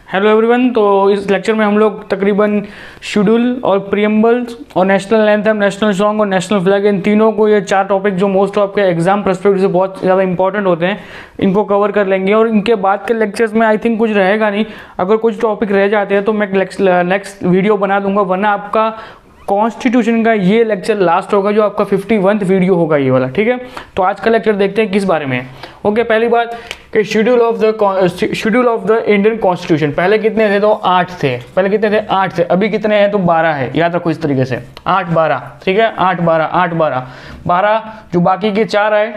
Hello everyone. तो इस lecture में हम लोग तकरीबन शेड्यूल और प्रीएम्बल्स और नेशनल एंथम, नेशनल सॉन्ग और नेशनल फ्लैग, इन तीनों को, ये चार टॉपिक जो मोस्ट ऑफ आपके एग्जाम पर्सपेक्टिव से बहुत ज़्यादा इंपॉर्टेंट होते हैं, इनको कवर कर लेंगे। और इनके बाद के लेक्चर्स में आई थिंक कुछ रहेगा नहीं। अगर कुछ टॉपिक रह जाते हैं तो मैं नेक्स्ट वीडियो बना दूंगा, वरना आपका कॉन्स्टिट्यूशन का ये लेक्चर लास्ट होगा, जो आपका 51वीं वीडियो होगा ये वाला। ठीक है, तो आज का लेक्चर देखते हैं किस बारे में है। ओके, पहली बात कि schedule of the Indian constitution. पहले कितने थे? तो 8 थे। पहले कितने थे? 8 थे। अभी कितने हैं? तो 12 है। याद रखो इस तरीके से, 8 12। ठीक है, 8 12 8 12 12, जो बाकी के 4 आए।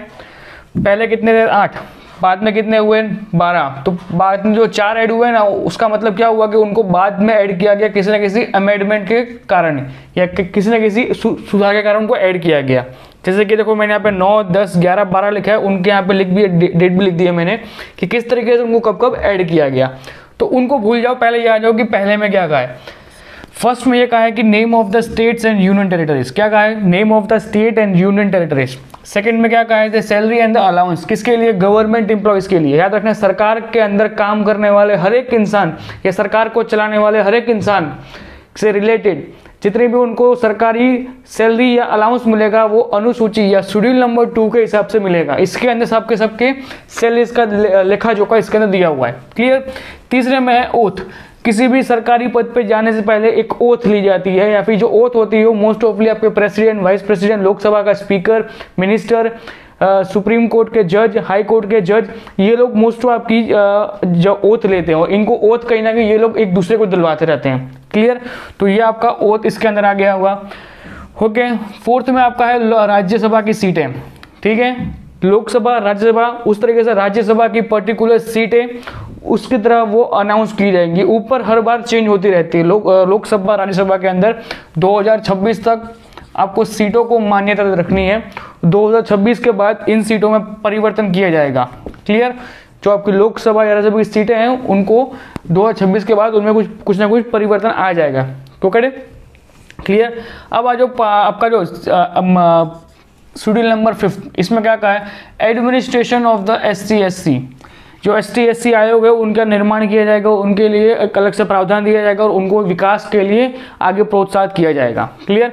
पहले कितने थे? 8, बाद में कितने हुए? 12। तो बाद में जो 4 ऐड हुए ना, उसका मतलब क्या हुआ कि उनको बाद में ऐड किया गया किसी न किसी अमेंडमेंट के कारण, या किसी न किसी सुधार के कारण उनको ऐड किया गया। जैसे कि देखो, मैंने यहाँ पे 9 10 11 12 लिखा है, उनके यहाँ पे लिख भी, डेट भी लिख दी है मैंने कि किस तरीके से उनको कब कब ऐड किया गया। तो उनको भूल जाओ, पहले ये आ जाओ कि पहले में क्या कहा है। फर्स्ट में ये कहा है कि name of the states and union territories. क्या कहा है? Name of the state and union territories. Second में क्या कहा है? Salary and the allowance. किसके लिए? गवर्नमेंट एम्प्लॉयज के लिए। याद रखना, सरकार के अंदर काम करने वाले हर एक इंसान या सरकार को चलाने वाले हर एक इंसान से रिलेटेड जितने भी उनको सरकारी सैलरी या अलाउंस मिलेगा, वो अनुसूची या शेड्यूल नंबर 2 के हिसाब से मिलेगा। इसके अंदर सबके सैलरीज का लेखा जोखा इसके अंदर दिया हुआ है। क्लियर। तीसरे में है ओथ। किसी भी सरकारी पद पे जाने से पहले एक ओथ ली जाती है, या फिर जो ओथ होती है वो मोस्ट ऑफली आपके प्रेसिडेंट, वाइस प्रेसिडेंट, लोकसभा का स्पीकर, मिनिस्टर, सुप्रीम कोर्ट के जज, हाई कोर्ट के जज, ये लोग मोस्ट ऑफ आपकी जो ओथ लेते हैं, और इनको ओथ कहीं ना कहीं ये लोग एक दूसरे को दिलवाते रहते हैं। क्लियर। तो ये आपका ओथ इसके अंदर आ गया होगा। ओके। फोर्थ में आपका है राज्यसभा की सीटें। ठीक है, लोकसभा, राज्यसभा, उस तरीके से राज्यसभा की पर्टिकुलर सीटें उसकी तरह वो अनाउंस की जाएंगी। ऊपर हर बार चेंज होती रहती है। लोकसभा, राज्यसभा के अंदर 2026 तक आपको सीटों को मान्यता रखनी है। 2026 के बाद इन सीटों में परिवर्तन किया जाएगा। क्लियर। जो आपकी लोकसभा या राज्यसभा की सीटें हैं, उनको 2026 के बाद उनमें कुछ ना कुछ परिवर्तन आ जाएगा। तो करे क्लियर। अब आ जाओ आपका जो शेड्यूल नंबर 5, इसमें क्या कहा है? Administration of the SC/SC। जो ST/SC आयोग है, उनका निर्माण किया जाएगा, उनके लिए एक अलग से प्रावधान दिया जाएगा और उनको विकास के लिए आगे प्रोत्साहित किया जाएगा। क्लियर।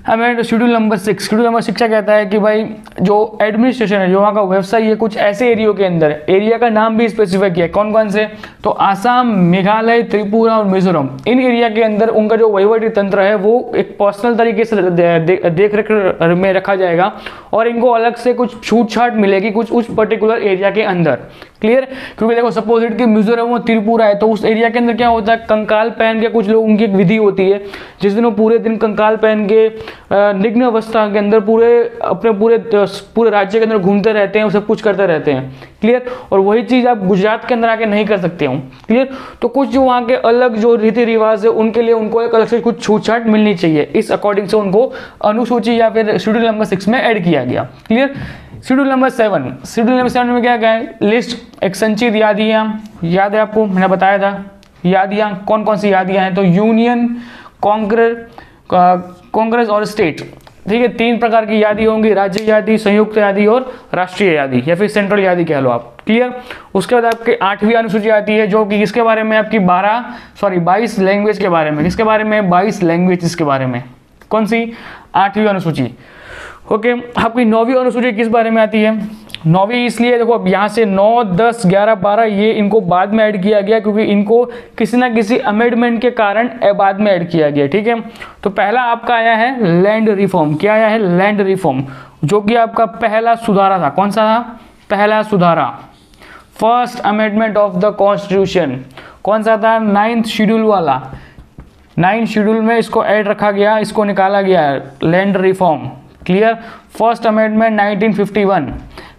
हमें शेड्यूल नंबर 6, शेड्यूल नंबर 6 कहता है कि भाई जो एडमिनिस्ट्रेशन है, जो वहाँ का व्यवसाय है, कुछ ऐसे एरियो के अंदर, एरिया का नाम भी स्पेसिफाई किया है। कौन कौन से? तो आसाम, मेघालय, त्रिपुरा और मिजोरम। इन एरिया के अंदर उनका जो वहीवटी तंत्र है वो एक पर्सनल तरीके से देख रेख में रखा जाएगा, और इनको अलग से कुछ छूट छाट मिलेगी कुछ उस पर्टिकुलर एरिया के अंदर। क्लियर। क्योंकि देखो, सपोज इट कि मिजोरम और त्रिपुरा है, तो उस एरिया के अंदर क्या होता है? कंकाल पहन के कुछ लोग, उनकी एक विधि होती है जिस दिन वो पूरे दिन कंकाल पहन के निग्न अवस्था के अंदर पूरे राज्य के अंदर घूमते रहते हैं, सब कुछ करते रहते हैं। क्लियर। और वही चीज आप गुजरात के अंदर आके नहीं कर सकते हो। क्लियर। तो कुछ जो वहाँ के अलग जो रीति रिवाज है, उनके लिए उनको एक अलग से कुछ छूट छाट मिलनी चाहिए। इस अकॉर्डिंग से उनको अनुसूची या फिर शेड्यूल नंबर 6 में ऐड किया गया। Clear. Schedule number 7, schedule number 7 में क्या है? लिस्ट, एक संचित यादियाँ। याद है आपको, मैंने बताया था यादियाँ कौन कौन सी यादियाँ हैं। तो यूनियन, कांग्रेस और स्टेट। ठीक है, 3 प्रकार की यादी होंगी: राज्य यादी, संयुक्त यादी और राष्ट्रीय यादी, या फिर सेंट्रल यादी कह लो आप। क्लियर। उसके बाद आपकी 8वीं अनुसूची आती है, जो कि किसके बारे में? आपकी 22 लैंग्वेज के बारे में। किसके बारे में? 22 लैंग्वेज के बारे में। कौन सी? 8वीं अनुसूची। ओके। आपकी 9वीं अनुसूची किस बारे में आती है? 9वीं इसलिए, देखो अब यहाँ से 9 10 11 12 ये इनको बाद में ऐड किया गया, क्योंकि इनको किसी ना किसी अमेंडमेंट के कारण बाद में ऐड किया गया। ठीक है। तो पहला आपका आया है लैंड रिफॉर्म। क्या आया है? लैंड रिफॉर्म, जो कि आपका पहला सुधारा था। कौन सा था? पहला सुधारा, first amendment of the constitution. कौन सा था? 9th शेड्यूल वाला। 9th शेड्यूल में इसको ऐड रखा गया, इसको निकाला गया, land reform. Clear. First amendment 1951।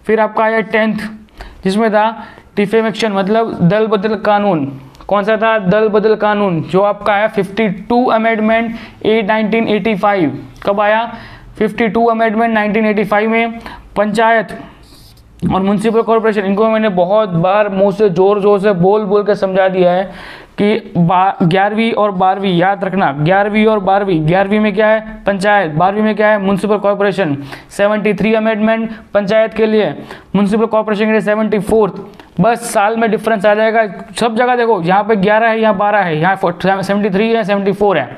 फिर आपका आया 10th, जिसमें था डिफेमेक्शन, मतलब दल बदल कानून। कौन सा था? दल बदल कानून, जो आपका आया 52 अमेंडमेंट 1985। कब आया? 52 अमेंडमेंट 1985 में। पंचायत और म्यूनसिपल कॉर्पोरेशन, इनको मैंने बहुत बार मुंह से जोर से बोल के समझा दिया है कि 11वीं और 12वीं याद रखना। 11वीं और 12वीं, 11वीं में क्या है? पंचायत, 12वीं में क्या है? Municipal corporation. 73 अमेंडमेंट पंचायत के लिए, म्यूनसिपल कॉर्पोरेशन के लिए 74th, बस साल में डिफरेंस आ जाएगा। सब जगह देखो, यहाँ पे 11 है, यहाँ 12 है, यहाँ 73 है, 74 है,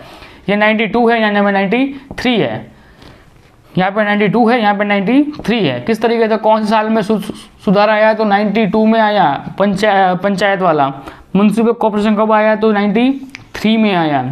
ये 92 है, यहाँ पे 93 है, यहाँ पे 92 है, यहाँ पे 93 है। किस तरीके से कौन से साल में सुधार आया? तो 92 में आया पंचायत वाला। म्युनिसिपल कॉर्पोरेशन कब आया? तो 93 में आया।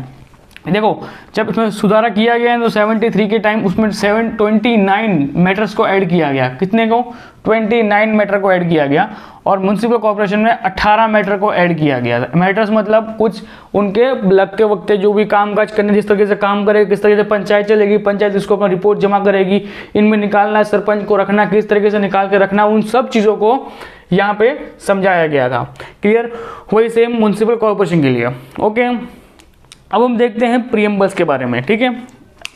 देखो जब इसमें सुधारा किया गया तो 73 के टाइम उसमें 729 मैटर्स को ऐड किया गया। कितने को? 29 मैटर को ऐड किया गया। और म्युनिसिपल कॉर्पोरेशन में 18 मैटर को ऐड किया गया। मैटर्स मतलब कुछ उनके लगते वक्त जो भी काम काज करने, जिस तरीके से काम करेगी, किस तरीके से पंचायत चलेगी, पंचायत इसको अपना रिपोर्ट जमा करेगी, इनमें निकालना है, सरपंच को रखना, किस तरीके से निकाल के रखना, उन सब चीज़ों को यहाँ पे समझाया गया था। क्लियर? वही सेम म्युनिसिपल कॉर्पोरेशन के लिए। ओके, अब हम देखते हैं प्रीएम्बल्स के बारे में। ठीक है,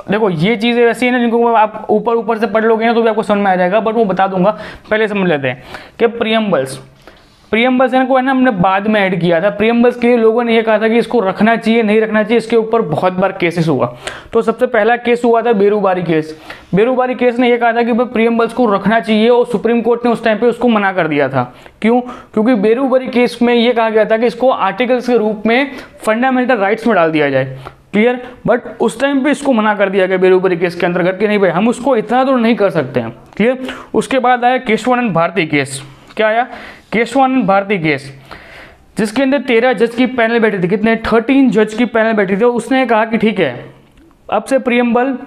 देखो ये चीज़ें ऐसी है ना जिनको आप ऊपर से पढ़ लोगे ना तो भी आपको समझ में आ जाएगा, बट वो बता दूंगा। पहले समझ लेते हैं कि प्रीएम्बल्स को है ना हमने बाद में ऐड किया था। प्रीएम्बल्स के लिए लोगों ने ये कहा था कि इसको रखना चाहिए, नहीं रखना चाहिए, इसके ऊपर बहुत बार केसेस हुआ। तो सबसे पहला केस हुआ था बेरूबारी केस। बेरूबारी केस ने ये कहा था कि भाई प्रीएम्बल्स को रखना चाहिए, और सुप्रीम कोर्ट ने उस टाइम पे उसको मना कर दिया था। क्यों? क्योंकि बेरूबारी केस में ये कहा गया था कि इसको आर्टिकल्स के रूप में फंडामेंटल राइट्स में डाल दिया जाए। क्लियर? बट उस टाइम पे इसको मना कर दिया गया बेरूबारी केस के अंतर्गत कि नहीं भाई हम उसको इतना तो नहीं कर सकते हैं। क्लियर? उसके बाद आया केशवानंद भारती केस। क्या आया? केशवानंद भारती केस, जिसके अंदर 13 जज की पैनल बैठी थी। कितने? 13 जज की पैनल बैठी थी। उसने कहा कि ठीक है अब से प्रीएम्बल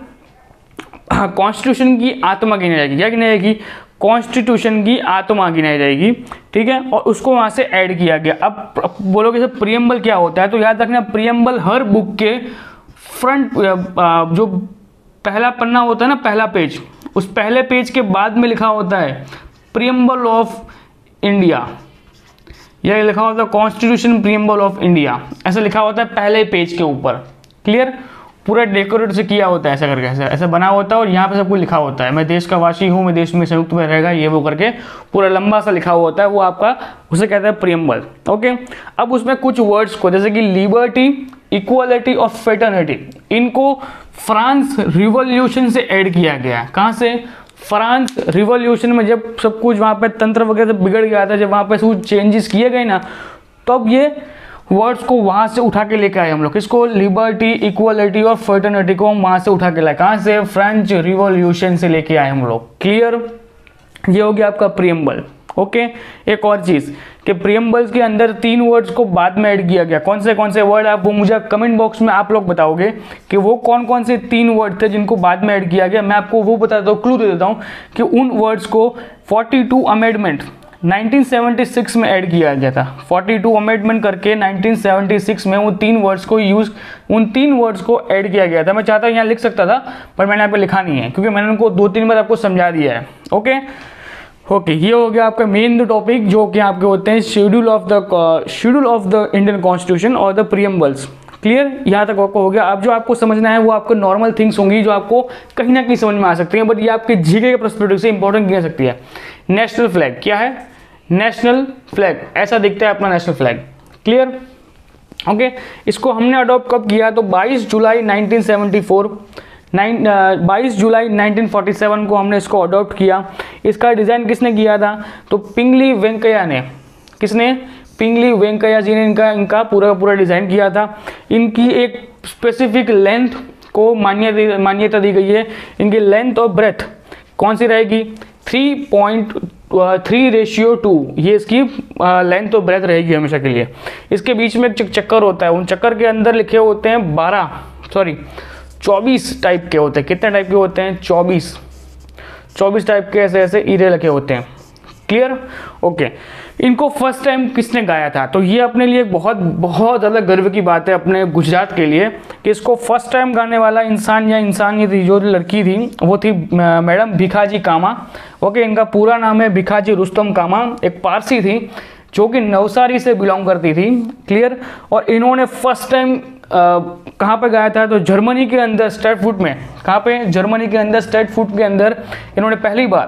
कॉन्स्टिट्यूशन की आत्मा गिनाई जाएगी। क्या गिनाई जाएगी? कॉन्स्टिट्यूशन की आत्मा गिनाई जाएगी। ठीक है, और उसको वहां से ऐड किया गया। अब बोलोगे सर प्रीएम्बल क्या होता है? तो याद रखना प्रीएम्बल हर बुक के फ्रंट जो पहला पन्ना होता है ना, पहला पेज, उस पहले पेज के बाद में लिखा होता है प्रीएम्बल ऑफ इंडिया। यह लिखा होता है कॉन्स्टिट्यूशन प्रीएम्बल ऑफ इंडिया, ऐसा लिखा होता है पहले पेज के ऊपर। क्लियर? पूरा डेकोरेट से किया होता है, ऐसा करके ऐसा बना होता है, और यहाँ पे सब कुछ लिखा होता है, मैं देश का वासी हूँ, मैं देश में संयुक्त में रहेगा, ये वो करके पूरा लंबा सा लिखा हुआ होता है, वो आपका उसे कहते हैं प्रीएम्बल। ओके, अब उसमें कुछ वर्ड्स को जैसे कि लिबर्टी, इक्वालिटी और फ्रेटर्निटी, इनको फ्रांस रिवॉल्यूशन से ऐड किया गया। कहाँ से? फ्रांस रिवॉल्यूशन में जब सब कुछ वहाँ पे तंत्र वगैरह बिगड़ गया था, जब वहाँ पे कुछ चेंजेस किए गए ना, तब ये वर्ड्स को वहाँ से उठा के लेके आए हम लोग। किसको? लिबर्टी, इक्वालिटी और फ्रेटर्निटी को हम वहाँ से उठा के लाए। कहाँ से? फ्रेंच रिवॉल्यूशन से लेके आए हम लोग। क्लियर? ये हो गया आपका प्रीएम्बल। ओके, एक और चीज़ कि प्रीएम्बल्स के अंदर 3 वर्ड्स को बाद में ऐड किया गया। कौन से वर्ड? आप वो मुझे कमेंट बॉक्स में आप लोग बताओगे कि वो कौन से 3 वर्ड थे जिनको बाद में ऐड किया गया। मैं आपको वो बताता हूँ, क्लू दे देता हूँ कि उन वर्ड्स को 42 अमेंडमेंट 1976 में ऐड किया गया था। 42 अमेंडमेंट करके 1976 में उन 3 वर्ड्स को ऐड किया गया था। मैं चाहता हूँ यहाँ लिख सकता था, पर मैंने यहाँ पे लिखा नहीं है क्योंकि मैंने उनको 2-3 बार आपको समझा दिया है। ओके, ये हो गया आपका मेन टॉपिक जो कि आपके होते हैं schedule of the Indian constitution और द प्रीएम्बल्स। क्लियर? यहाँ तक आपको हो गया। अब जो आपको समझना है वो आपको नॉर्मल थिंग्स होंगी जो आपको कहीं ना कहीं समझ में आ सकती हैं, बट ये आपके जीके के पर्सपेक्टिव से इंपॉर्टेंट गिना सकती है। नेशनल फ्लैग क्या है? नेशनल फ्लैग ऐसा दिखता है अपना नेशनल फ्लैग। क्लियर? ओके, इसको हमने अडॉप्ट कब किया? तो 22 जुलाई 1974, 22 जुलाई 1947 को हमने इसको अडॉप्ट किया। इसका डिज़ाइन किसने किया था? तो पिंगली वेंकैया ने। किसने? पिंगली वेंकैया जी ने इनका पूरा डिज़ाइन किया था। इनकी एक स्पेसिफिक लेंथ को मान्यता दी गई है। इनकी लेंथ और ब्रेथ कौन सी रहेगी? 3:3:2 ये इसकी लेंथ और ब्रेथ रहेगी हमेशा के लिए। इसके बीच में एक चक्कर होता है, उन चक्कर के अंदर लिखे होते हैं 24 टाइप के होते हैं। कितने टाइप के होते हैं? 24 टाइप के ऐसे इरे लगे होते हैं। क्लियर? ओके, इनको फर्स्ट टाइम किसने गाया था? तो ये अपने लिए बहुत ज़्यादा गर्व की बात है अपने गुजरात के लिए कि इसको फर्स्ट टाइम गाने वाला इंसान या इंसान थी, जो लड़की थी वो थी मैडम भिखाजी कामा। ओके, इनका पूरा नाम है भिखाजी रुस्तम कामा। एक पारसी थी जो कि नवसारी से बिलोंग करती थी। क्लियर? और इन्होंने फर्स्ट टाइम कहाँ पे गाया था? तो जर्मनी के अंदर स्टैटफुट में। कहाँ पे? जर्मनी के अंदर स्टैटफुट के अंदर इन्होंने पहली बार,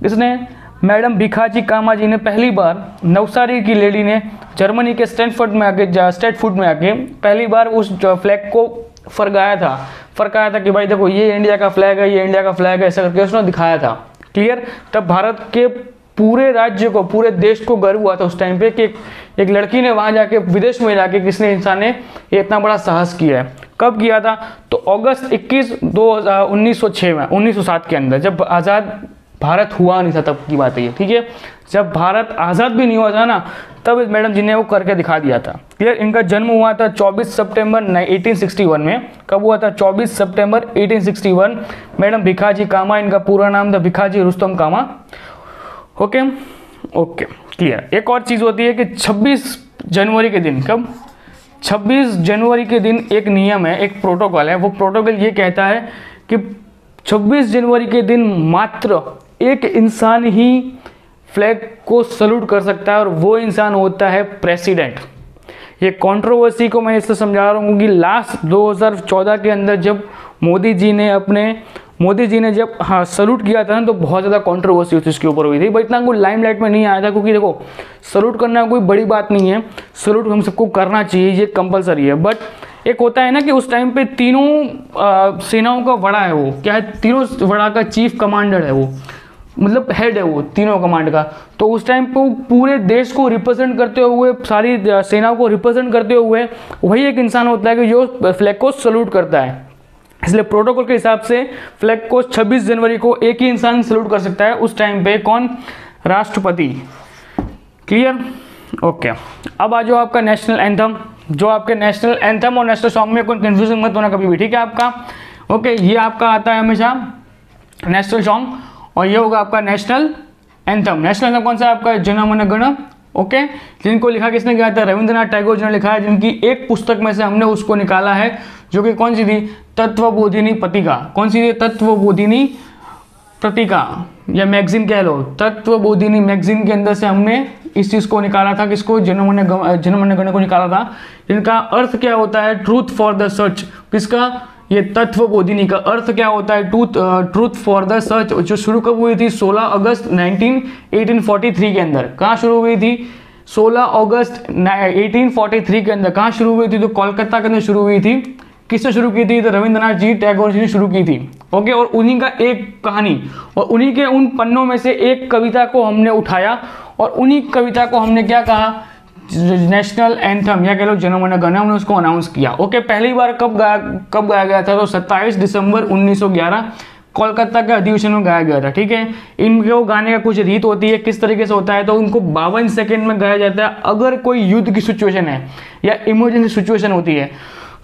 किसने? मैडम भिखाजी कामा जी ने पहली बार, नवसारी की लेडी ने जर्मनी के स्टैटफुट में आके पहली बार उस फ्लैग को फरकाया था कि भाई देखो ये इंडिया का फ्लैग है, ये इंडिया का फ्लैग है, ऐसा करके उसने दिखाया था। क्लियर? तब भारत के पूरे राज्य को, पूरे देश को गर्व हुआ था उस टाइम पे कि एक लड़की ने वहाँ जाके, विदेश में जाके किसने, इंसान ने ये इतना बड़ा साहस किया है। कब किया था? तो अगस्त 21 1906 में, 1907 के अंदर, जब आज़ाद भारत हुआ नहीं था, तब की बात है ये, ठीक है। जब भारत आज़ाद भी नहीं हुआ था ना, तब इस मैडम जी ने वो करके दिखा दिया था। क्लियर। इनका जन्म हुआ था 24 सितंबर 1861 में। कब हुआ था? 24 सितंबर 1861। मैडम भिखाजी कामा, इनका पूरा नाम था Bhikaji Rustam Cama. Okay okay, clear. एक और चीज़ होती है कि 26 जनवरी के दिन, कब? 26 जनवरी के दिन एक नियम है, एक प्रोटोकॉल है। वो प्रोटोकॉल ये कहता है कि 26 जनवरी के दिन मात्र एक इंसान ही फ्लैग को सल्यूट कर सकता है, और वो इंसान होता है प्रेसिडेंट। ये कंट्रोवर्सी को मैं इसलिए समझा रहा हूँ कि लास्ट 2014 के अंदर जब मोदी जी ने जब सल्यूट किया था ना, तो बहुत ज़्यादा कंट्रोवर्सी उसके ऊपर हुई थी। बट इतना कोई लाइमलाइट में नहीं आया था, क्योंकि देखो सल्यूट करना कोई बड़ी बात नहीं है, सल्यूट हम सबको करना चाहिए, ये कंपलसरी है। बट एक होता है ना कि उस टाइम पे तीनों सेनाओं का बड़ा है, वो क्या है, तीनों बड़ा का चीफ कमांडर है वो, मतलब हेड है वो तीनों कमांड का। तो उस टाइम पे पूरे देश को रिप्रेजेंट करते हुए, सारी सेनाओं को रिप्रेजेंट करते हुए वही एक इंसान होता है कि जो फ्लैग को सल्यूट करता है। इसलिए प्रोटोकॉल के हिसाब से फ्लैग को 26 जनवरी को एक ही इंसान सल्यूट कर सकता है। उस टाइम पे कौन? राष्ट्रपति। क्लियर। ओके, अब आ जाओ आपका नेशनल एंथम। जो आपके नेशनल एंथम और नेशनल सॉन्ग में कोई कंफ्यूजन मत होना कभी भी, ठीक है आपका। ओके, ये आपका आता है हमेशा नेशनल सॉन्ग, और ये होगा आपका नेशनल एंथम। नेशनल एंथम कौन सा है आपका? जन मन गण। ओके, जिनको लिखा किसने किया था? रविंद्रनाथ टैगोर जी ने लिखा है, जिनकी एक पुस्तक में से हमने उसको निकाला है, जो कि कौन सी थी? तत्वबोधिनी पत्रिका। कौन सी थी? तत्वबोधिनी पत्रिका या मैगजीन कह लो। तत्वबोधिनी मैगजीन के अंदर से हमने इस चीज़ को निकाला था। किसको? जन मन गण को निकाला था, जिनका अर्थ क्या होता है? Truth for the search. किसका? ये तत्वबोधिनी का अर्थ क्या होता है? ट्रूथ फॉर द सर्च, जो शुरू कब हुई थी? 16 अगस्त 1843 के अंदर। कहाँ शुरू हुई थी? 16 अगस्त 1843 के अंदर। कहाँ शुरू हुई थी? तो कोलकाता के अंदर शुरू हुई थी। किससे शुरू की थी? तो रविंद्रनाथ जी टैगोर जी ने शुरू की थी। ओके, और उन्हीं का एक कहानी और उन्हीं के उन पन्नों में से एक कविता को हमने उठाया, और उन्हीं कविता को हमने क्या कहा? नेशनल एंथम, या कह लो जनगण गण, हमने उसको अनाउंस किया। ओके, पहली बार कब गाया गया था? तो 27 दिसंबर 1911 कोलकाता के अधिवेशन में गाया गया था। ठीक है, इनको गाने का कुछ रीत होती है, किस तरीके से होता है, तो उनको 52 सेकेंड में गाया जाता है। अगर कोई युद्ध की सिचुएशन है या इमरजेंसी सिचुएशन होती है,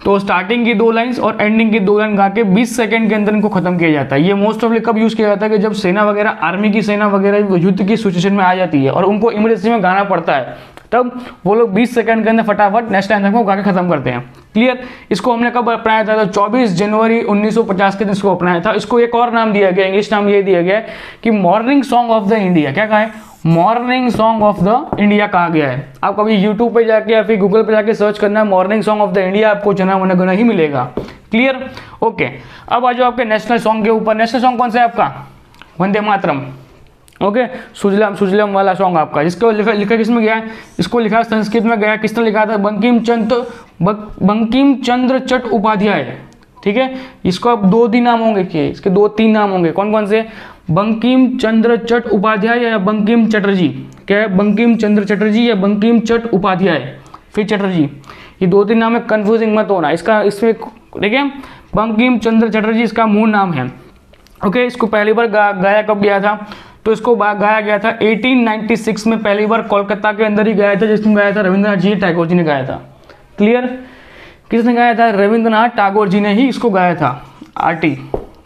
तो स्टार्टिंग की 2 लाइन्स और एंडिंग की 2 लाइन गा के 20 सेकंड के अंदर इनको खत्म किया जाता है। ये मोस्ट ऑफली कब यूज किया जाता है? कि जब सेना वगैरह, आर्मी की सेना वगैरह युद्ध की सिचुएशन में आ जाती है और उनको इमरजेंसी में गाना पड़ता है, तब वो लोग 20 सेकंड के अंदर फटाफट नेशनल एंथम को गा के खत्म करते हैं। क्लियर। इसको हमने कब अपनाया था? तो 24 जनवरी 1950 के दिन इसको अपनाया था। इसको एक और नाम दिया गया, इंग्लिश नाम ये दिया गया है कि morning song of the India. क्या कहा है? Morning song of the India कहा गया है। आप कभी यूट्यूब पे जाके या फिर गूगल पे जाके सर्च करना morning song of the India, आपको जन मन गण ही मिलेगा। क्लियर। ओके, अब आ जाओ आपके नेशनल सॉन्ग के ऊपर। नेशनल सॉन्ग कौन सा है आपका? वंदे मातरम। ओके, सुजलाम सुजलाम वाला सॉन्ग आपका, जिसको लिखा किस में गया है? इसको लिखा संस्कृत में गया। किसने लिखा था? बंकिम चंद्र चट्टोपाध्याय। ठीक है, इसको अब 2 नाम होंगे, इसके 2-3 नाम होंगे। कौन कौन से? बंकिम चंद्र चट्टोपाध्याय या बंकिम चटर्जी। क्या है? बंकिम चंद्र चटर्जी या बंकिम चट्टोपाध्याय, फिर चटर्जी। ये 2-3 नाम है, कंफ्यूजिंग मत होना। इसमें देखिए, बंकिम चंद्र चटर्जी इसका मूल नाम है। ओके, इसको पहली बार गाया कब गया था? तो इसको गाया गया था 1896 में, पहली बार कोलकाता के अंदर ही गाया था, जिसमें गाया था रविंद्रनाथ जी टैगोर जी ने गाया था। क्लियर। किसने गाया था? रविंद्रनाथ टैगोर जी ने ही इसको गाया था। आरटी।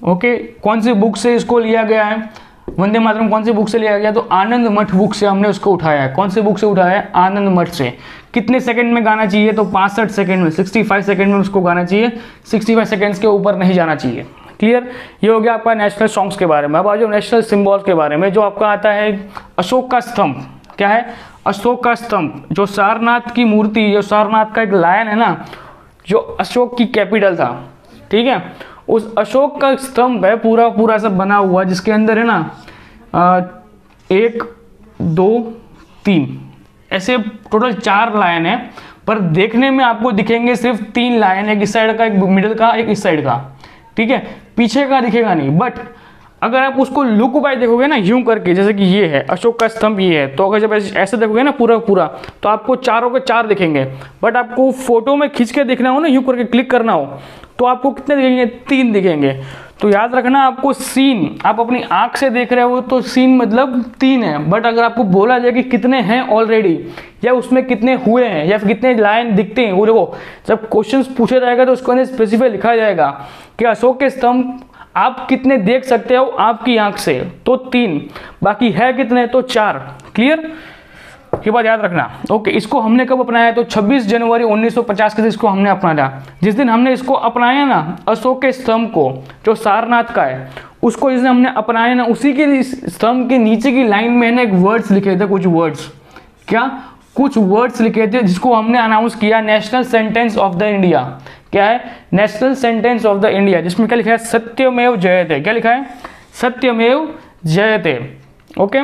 ओके, कौन सी बुक से इसको लिया गया है? वंदे मातरम कौन सी बुक से लिया गया? तो आनंद मठ बुक से हमने उसको उठाया है। कौन सी बुक से उठाया है? आनंद मठ से। कितने सेकंड में गाना चाहिए? तो 65 सेकंड में, 65 सेकंड में उसको गाना चाहिए। 65 सेकंड्स के ऊपर नहीं जाना चाहिए। क्लियर। ये हो गया आपका नेशनल सॉन्ग्स के बारे में। अब आ जाओ नेशनल सिंबल्स के बारे में। जो आपका आता है अशोक का स्तंभ। क्या है? अशोक का स्तंभ। जो सारनाथ की मूर्ति, जो सारनाथ का एक लायन है ना, जो अशोक की कैपिटल था, ठीक है, उस अशोक का स्तंभ है पूरा सब बना हुआ, जिसके अंदर है ना 1 2 3 ऐसे टोटल 4 लायन है, पर देखने में आपको दिखेंगे सिर्फ 3 लायन, एक इस साइड का, एक मिडिल का, एक इस साइड का। ठीक है, पीछे का दिखेगा नहीं। बट अगर आप उसको लुक वाइज देखोगे ना यूं करके, जैसे कि ये है अशोक का स्तंभ ये है, तो अगर जब ऐसे देखोगे ना पूरा पूरा, तो आपको चारों के चार दिखेंगे। बट आपको फोटो में खींच के देखना हो ना, यूं करके क्लिक करना हो, तो आपको कितने दिखेंगे? 3 दिखेंगे। तो याद रखना आपको सीन, आप अपनी आंख से देख रहे हो तो सीन मतलब 3 है। बट अगर आपको बोला जाए कि कितने हैं ऑलरेडी, या उसमें कितने हुए हैं, या फिर कितने लाइन दिखते हैं, वो देखो जब क्वेश्चन पूछा जाएगा तो उसके अंदर स्पेसिफाई लिखा जाएगा कि अशोक के स्तंभ आप कितने देख सकते हो आपकी आंख से, तो 3, बाकी है कितने? तो 4। क्लियर? ये बात याद रखना। ओके, इसको हमने कब अपनाया? तो 26 जनवरी 1950 के दिन इसको हमने अपनाया। जिस दिन हमने इसको अपनाया ना, अशोक के स्तंभ को जो सारनाथ का है, उसको जिस दिन हमने अपनाया ना, उसी के स्तंभ के नीचे की लाइन में ना एक वर्ड्स लिखे थे, कुछ वर्ड्स, क्या कुछ वर्ड्स लिखे थे, जिसको हमने अनाउंस किया national sentence of the India. क्या है? National sentence of the India, जिसमें क्या लिखा है? सत्यमेव जयते। क्या लिखा है? सत्यमेव जयते। ओके,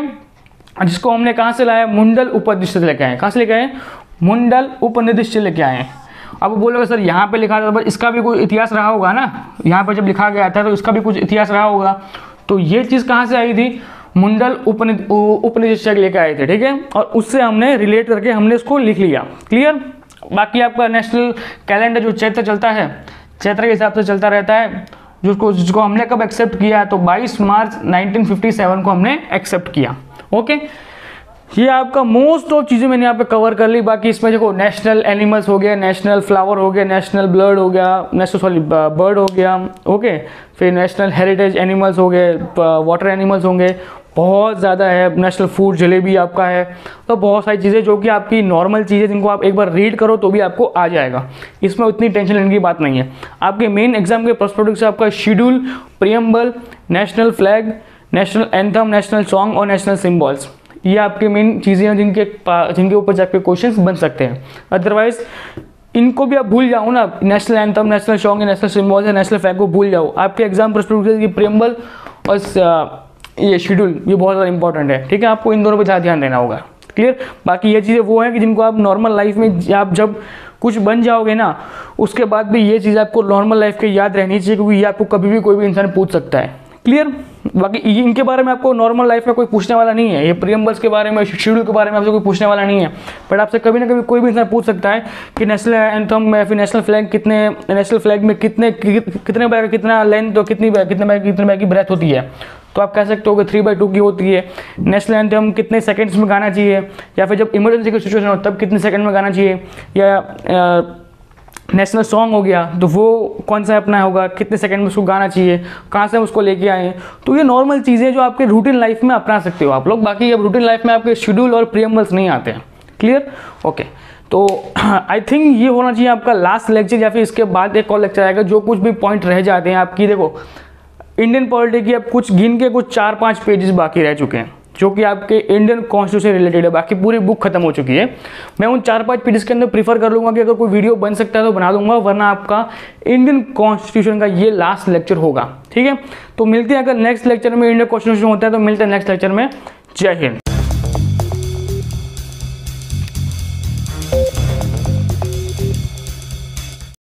जिसको हमने कहाँ से लाया? मुंडल उपनिषद से लेके आए। कहाँ से लेके आए? मुंडल उपनिषद से लेके आए। अब बोलोगे सर यहाँ पे लिखा था, बट इसका भी कोई इतिहास रहा होगा ना, यहाँ पर जब लिखा गया था तो इसका भी कुछ इतिहास रहा होगा। तो ये चीज़ कहाँ से आई थी? मुंडल उपनिषद से लेके आए थे, ठीक है, और उससे हमने रिलेट करके हमने इसको लिख लिया। क्लियर? बाकी आपका नेशनल कैलेंडर जो चैत्र चलता है, चैत्र के हिसाब से चलता रहता है, जिसको हमने कब एक्सेप्ट किया? तो 22 मार्च 1957 को हमने एक्सेप्ट किया। ओके, ये आपका मोस्ट ऑफ चीज़ें मैंने यहाँ पे कवर कर ली। बाकी इसमें देखो नेशनल एनिमल्स हो गया, नेशनल फ्लावर हो गया, नेशनल ब्लड हो गया, नेशनल बर्ड हो गया, ओके, फिर नेशनल हेरिटेज एनिमल्स हो गए, वाटर एनिमल्स होंगे, बहुत ज़्यादा है। नेशनल फूड जलेबी आपका है, तो बहुत सारी चीज़ें जो कि आपकी नॉर्मल चीज़ें, जिनको आप एक बार रीड करो तो भी आपको आ जाएगा। इसमें उतनी टेंशन लेने की बात नहीं है। आपके मेन एग्जाम के प्रोस्पेक्टिव से आपका schedule, preamble, national flag, national anthem, national song और नेशनल सिम्बॉल्स, ये आपके मेन चीज़ें हैं जिनके ऊपर जाके क्वेश्चंस बन सकते हैं। अदरवाइज इनको भी आप भूल जाओ ना, national anthem, national song, national symbols या नेशनल फ्लैग को भूल जाओ। आपके एग्जाम प्रोस्पेक्टिव से प्रियम्बल और ये शेड्यूल ये बहुत ज़्यादा इंपॉर्टेंट है, ठीक है, आपको इन दोनों पर ज़्यादा ध्यान देना होगा। क्लियर? बाकी ये चीज़ें वो हैं कि जिनको आप नॉर्मल लाइफ में आप जब कुछ बन जाओगे ना, उसके बाद भी ये चीज़ आपको नॉर्मल लाइफ के याद रहनी चाहिए, क्योंकि ये आपको कभी भी कोई भी इंसान पूछ सकता है। क्लियर? बाकी इनके बारे में आपको नॉर्मल लाइफ में कोई पूछने वाला नहीं है। ये प्रियम्बल्स के बारे में, शेड्यूल के बारे में आपसे कोई पूछने वाला नहीं है, बट आपसे कभी ना कभी कोई भी इंसान पूछ सकता है कि नेशनल एंथम में फिर नेशनल फ्लैग कितने, नेशनल फ्लैग में कितने बार कितना लेंथ और कितने बार की ब्रेथ होती है। तो आप कह सकते हो कि 3/2 की होती है। नेशनल एंथम कितने सेकंड्स में गाना चाहिए, या फिर जब इमरजेंसी की सिचुएशन हो तब कितने सेकंड में गाना चाहिए, या नेशनल सॉन्ग हो गया तो वो कौन सा अपना होगा, कितने सेकंड में उसको गाना चाहिए, कहाँ से उसको लेके आए। तो ये नॉर्मल चीज़ें जो आपके रूटीन लाइफ में अपना सकते हो आप लोग। बाकी अब रूटीन लाइफ में आपके शेड्यूल और प्रियम्बल्स नहीं आते हैं। क्लियर? ओके, तो आई थिंक ये होना चाहिए आपका लास्ट लेक्चर, या फिर इसके बाद एक और लेक्चर आएगा। जो कुछ भी पॉइंट रह जाते हैं आपकी, देखो इंडियन पॉलिटी की अब कुछ गिन के कुछ 4-5 पेजेस बाकी रह चुके हैं, जो कि आपके इंडियन कॉन्स्टिट्यूशन से रिलेटेड है। बाकी पूरी बुक खत्म हो चुकी है। मैं उन 4-5 पेजेस के अंदर प्रीफर कर लूँगा कि अगर कोई वीडियो बन सकता है तो बना दूंगा, वरना आपका इंडियन कॉन्स्टिट्यूशन का ये लास्ट लेक्चर होगा। ठीक है, तो मिलते हैं, अगर नेक्स्ट लेक्चर में इंडियन कॉन्स्टिट्यूशन होता है तो मिलते हैं नेक्स्ट लेक्चर में। जय हिंद।